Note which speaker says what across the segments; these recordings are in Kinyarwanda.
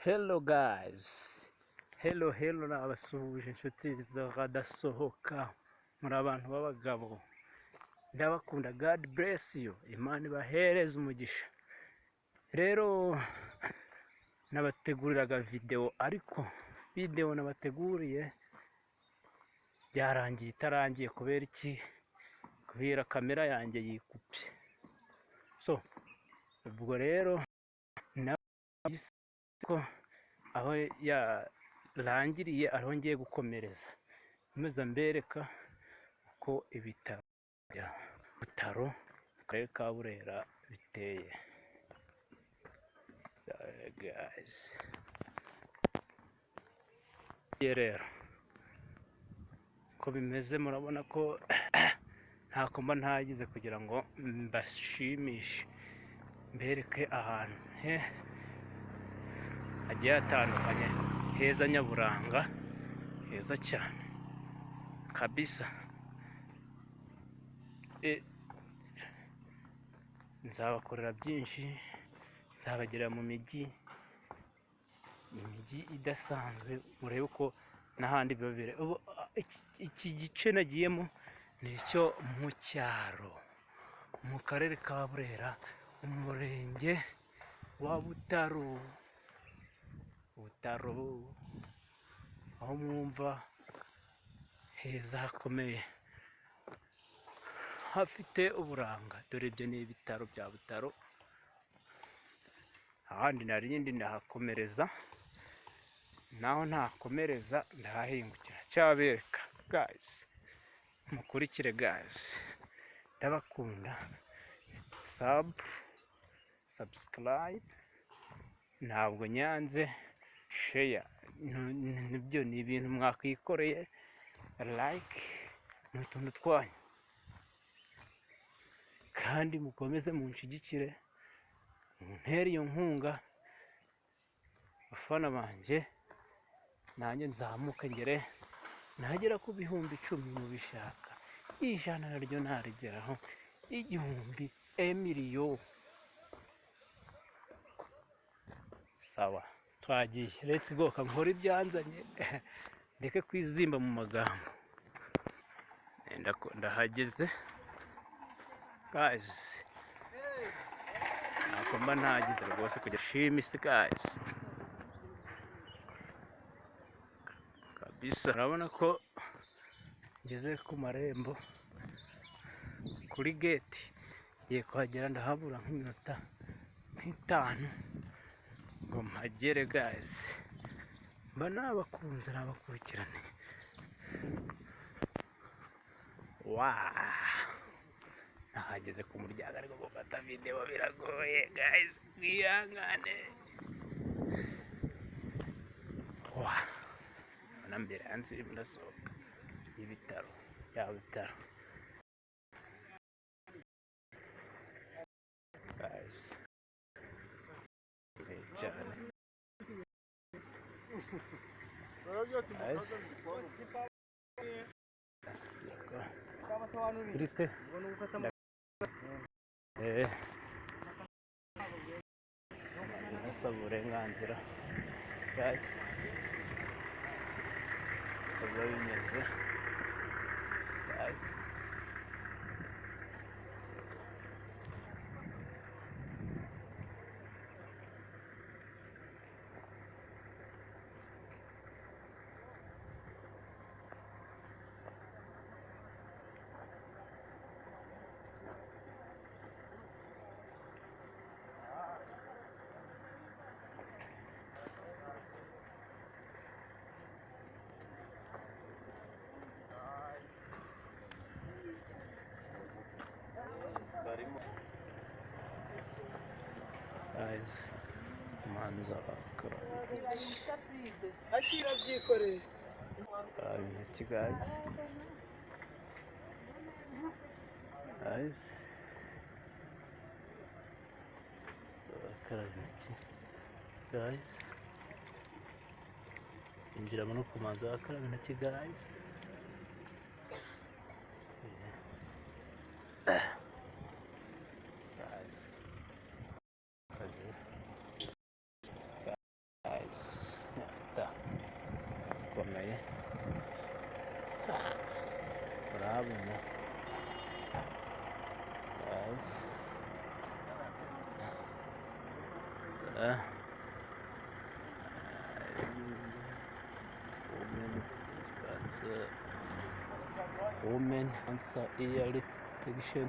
Speaker 1: Hello guys, hello nabasuhuje inshuti zadasohoka muri abantu b'abagabo, ndabakunda. God bless you, Imana ibahereze umugisha. Rero nabateguriraga video, ariko video nabateguriye byarangiye itarangiye. Kubera iki? Kubera kamera yanjye yikupye. So ubwo rero ko aho yarangiriye ariho ngiye gukomereza, nkomeza mbereka uko ibitaro bya Butaro mu karere ka Burera biteye. Guys, rero ko bimeze murabona ko ntako mba ntagize kugira ngo mbashimishe, mbereke ahantu hagiye hatandukanye heza nyaburanga, heza cyane kabisa. Nzabakorera byinshi, nzabagerera mu mijyi idasanzwe, murebe uko n'ahandi biba biri. Iki gice nagiyemo ni icyo mu cyaro, mu karere ka Burera, umurenge wa Butaro, aho mwumva heza hakomeye hafite uburanga. Dore ibyo ni ibitaro bya Butaro. Ahandi narindi ndahakomereza, naho ntakomereza ndahahingukira cyabereka. Guys, mukurikire guys, ndabakunda. Subscribe ntabwo nyanze, share nibyo ni ibintu mwakwikoreye, like ni utuntu twanyu, kandi mukomeze munshigikire, muntere iyo nkunga bafana banjye, nanjye nzamuka ngere nagera ku bihumbi 10 mubishaka, 100 naryo narigeraho, 1000, emiliyo. Sawa, twagiye, let's go. Kankora ibyanzanye ndeke kwizimba mu magambo. Ndahageze guys, ntako mba ntagize rwose kujya shimise guys kabisa. urabona ko ngeze ku marembo, kuri gate, ngiye kuhagera ndahabura nk'iminota 5 ngo mpagere guys. Mba nabakunze, nabakurikirane. Nahageze ku muryango, ariko gufata video biragoye guys, mwihangane. Mbere hanze ndasohoka ibitaro bya Butaro guys, cyane sikirite nasaba uburenganzira guys, biba bimeze guys. Guys, manza bakora intoki guys, bakaraba intoki guys, injiramo no kumanza bakaraba intoki guys. Guys, urabona guys, women cancer yearly protection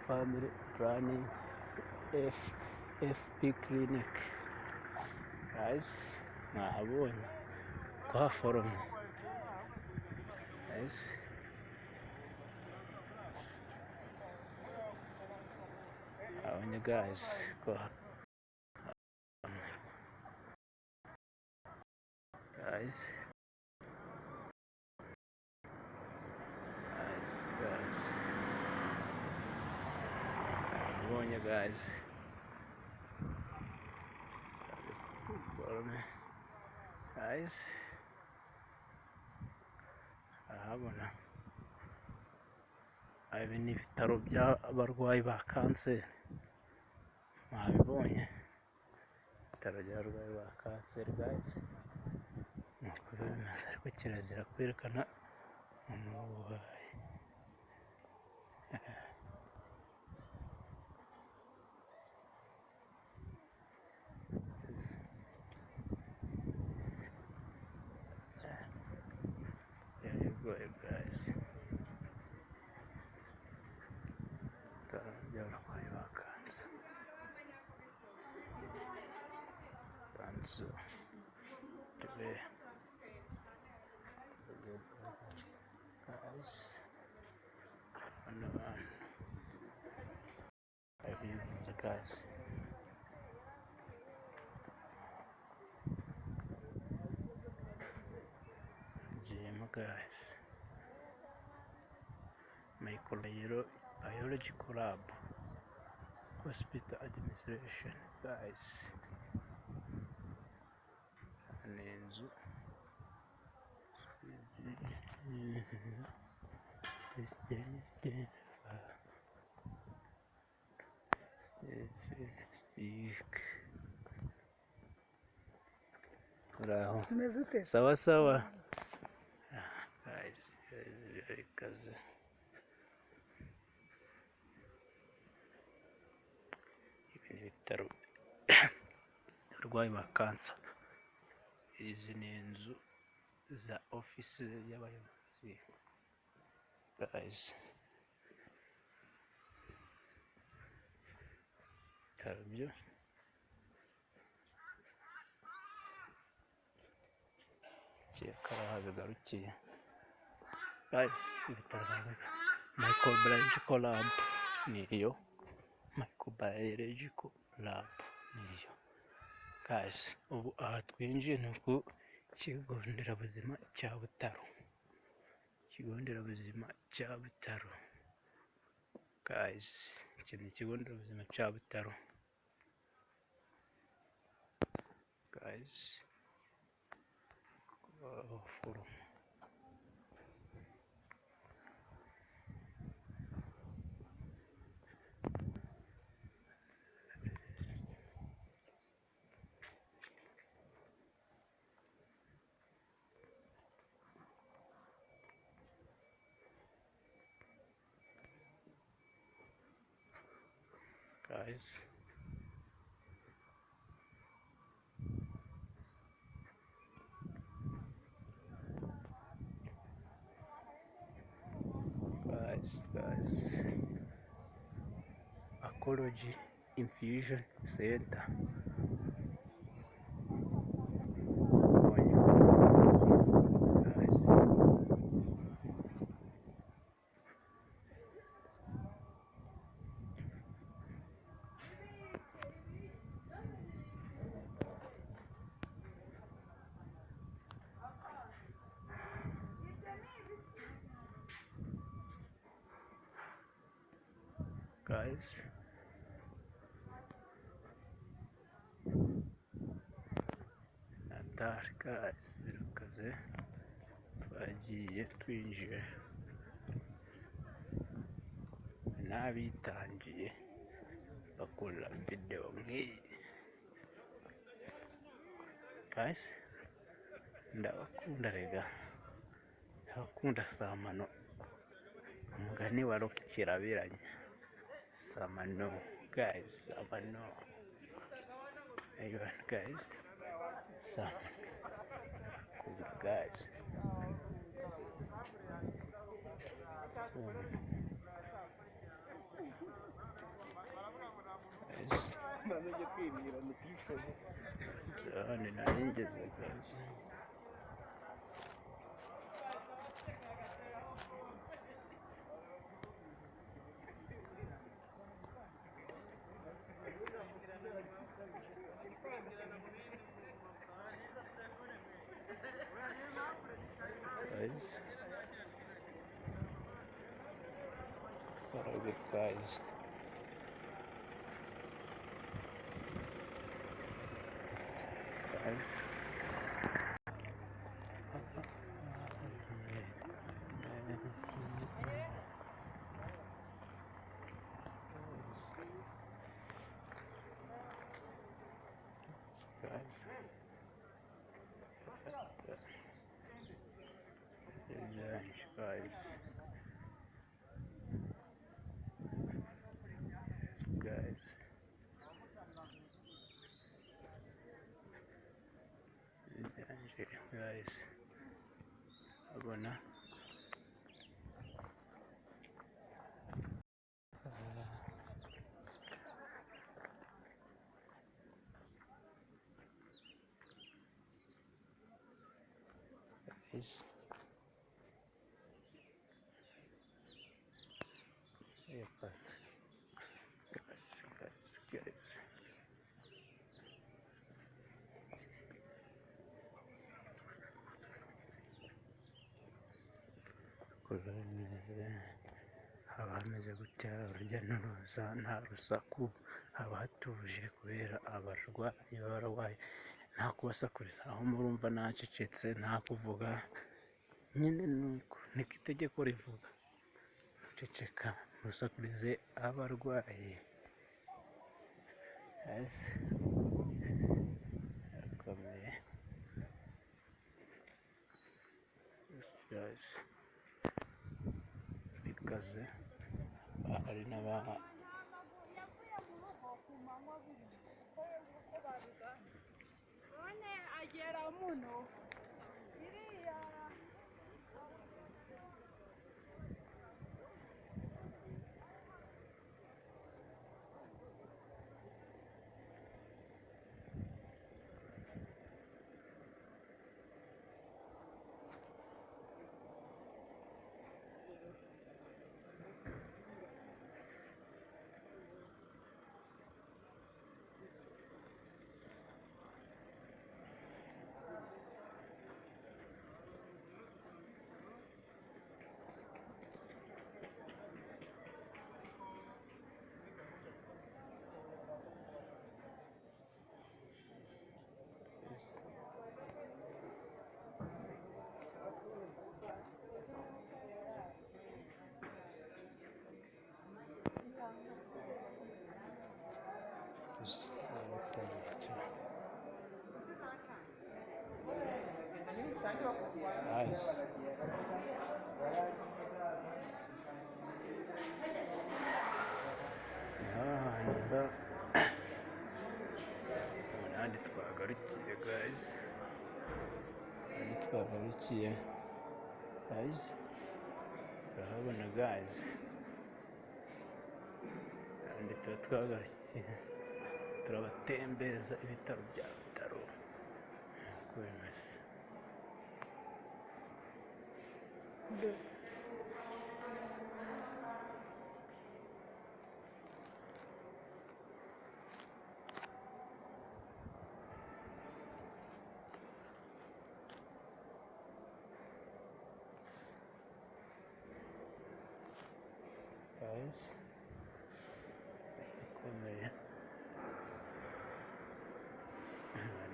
Speaker 1: family planning FP clinic guys, nahabonye kuhaforomye guys, abonye guys ko guys abonye guys, guys ahabona ibi ni ibitaro by'abarwayi ba kanseri, mwabibonye ibitaro by'abarwayi ba kanseri guys, nuko bimeze, ariko kirazira kwerekana umurwayi. There you go guys, ibitaro by'abarwayi ba kanseri. Today guys, guys, gym guys, microbiological lab, hospital administration guys, ni inzu uraho sawa sawa guys, ikaze ibi ni ibitaro abarwayi ba kansa. Izi ni inzu za ofisi y'abayobozi guys, ibitaro byo karaha bigarukiye guys, ibitaro microbiological lab niyo, microbiological lab niyo guys. Ubu aha twinjiye ni ku kigo nderabuzima cya Butaro, ikigo nderabuzima cya Butaro guys, iki ni ikigo nderabuzima cya Butaro guys. Guys, Ecology Infusion Center. Guys, Natal guys, birakaze, twagiye twinjiye n'abitangiye bakora video nk'iyi guys, ndabakunda rega, ndabakunda samano, umugani wa Rock kirabiranye, samano guys, samano, aywa guys, samano, kunda guys, ni narengeze guys. Guys, very good guys. Guys. Guys, guys, abona guys, guys. Kurameze haba hameze gutya, urujya n'uruza, nta rusaku, haba hatuje kubera abarwayi baba barwaye, nta kubasakuriza, aho murumva nacecetse, nta kuvuga, nyine niko itegeko rivuga, ceceka ntusakurize abarwayi. Arakomeye guys, bikaze, hari n'aba nice. Umunani twagarukiye guys, guys, urahabona guys, kandi tuba twagarukiye, turabatembereza ibitaro bya Butaro uko bimeze. Guys, ikomeye,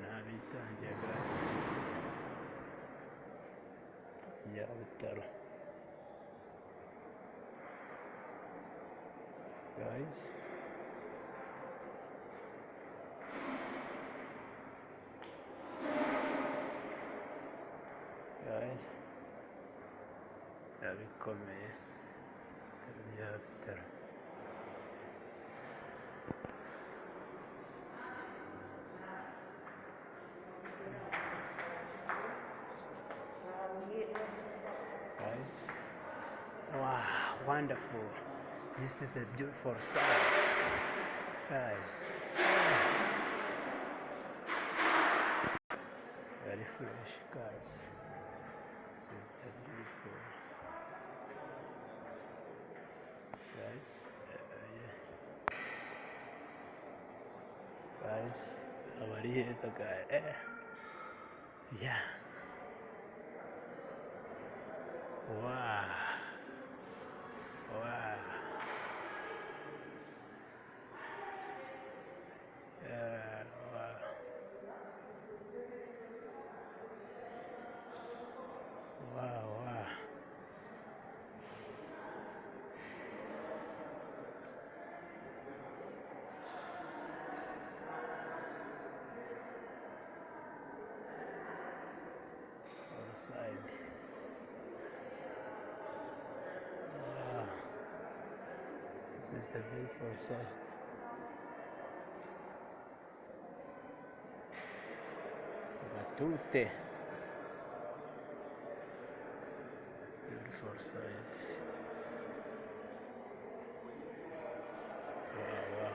Speaker 1: nabitangiye guys, ya Butaro guys. bikomeye bya Butaro. Guys, wow, wonderful. This is a beautiful sight, guys. Very fresh, guys. This is a beautiful, guys. Yeah. Guys, our here's a guy. Yeah. Wow. Wow. Wow. Wow, wow. Outside. Wow. This is the beautiful side. Tutte. Beautiful sight. Wow, wow.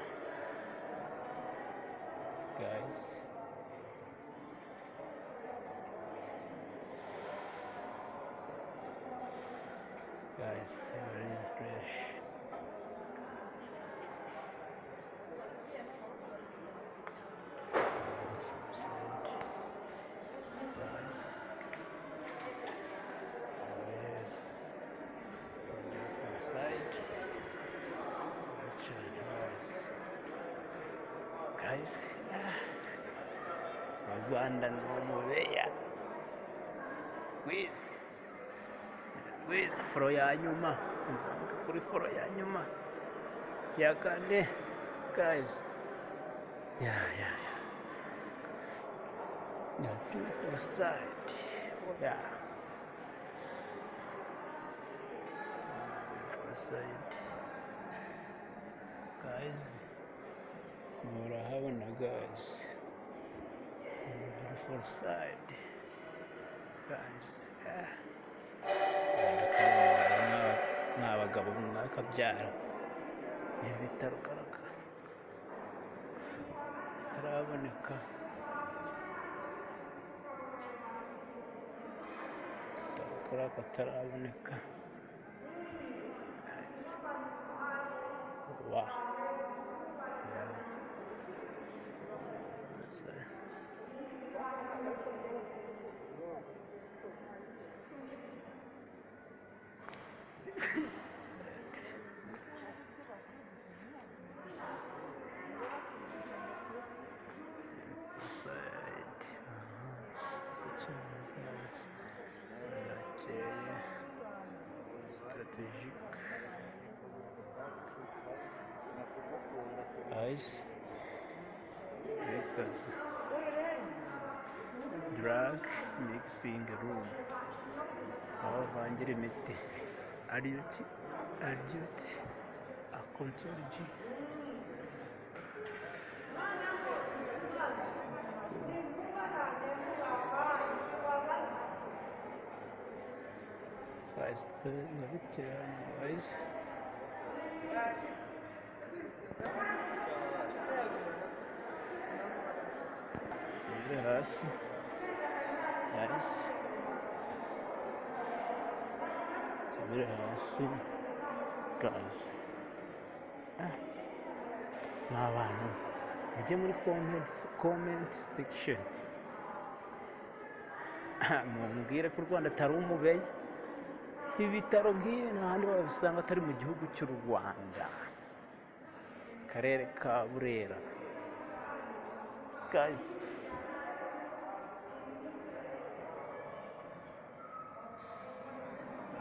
Speaker 1: Guys. Guys, very fresh. Guys. Yes. Beautiful sight. Guys, Rwanda n'umubeya with foro ya nyuma, nzamuka kuri foro ya nyuma ya kane, guys. Yeah, beautiful sight. Yeah, beautiful sight, guys. Murahabona, guys. Beautiful sight, guys. N'abagabo mwakabyara ibitaro taraboneka. Kataraboneka. Wow. Strategic. Ice. Because drug mixing room. Aho bangira imiti. Aryoheye. Akonsology. Guys, guys. Subire hasi. Guys. Subire hasi. Guys. N'abantu mujye muri comment section mumbwire ko u Rwanda atari umubeya. Ibitaro nk'ibi n'ahandi babisanga atari mu gihugu cy'u Rwanda, karere ka Burera. Guys,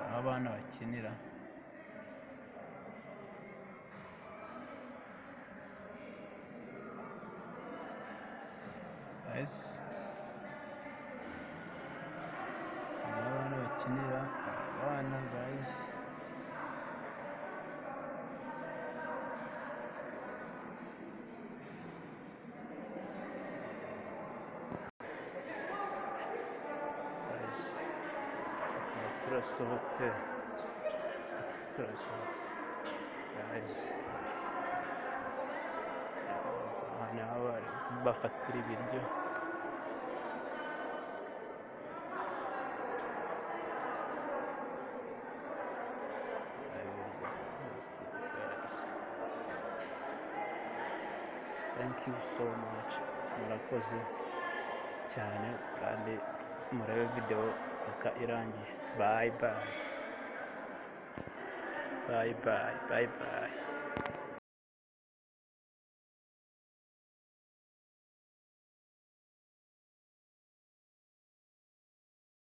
Speaker 1: aho abana bakinira. Guys, aho abana bakinira. abana guys. Turasohotse guys. Abana bari bafatira ibiryo. Thank you so much. Murakoze cyane kandi murebe video paka irangiye. Bye bye.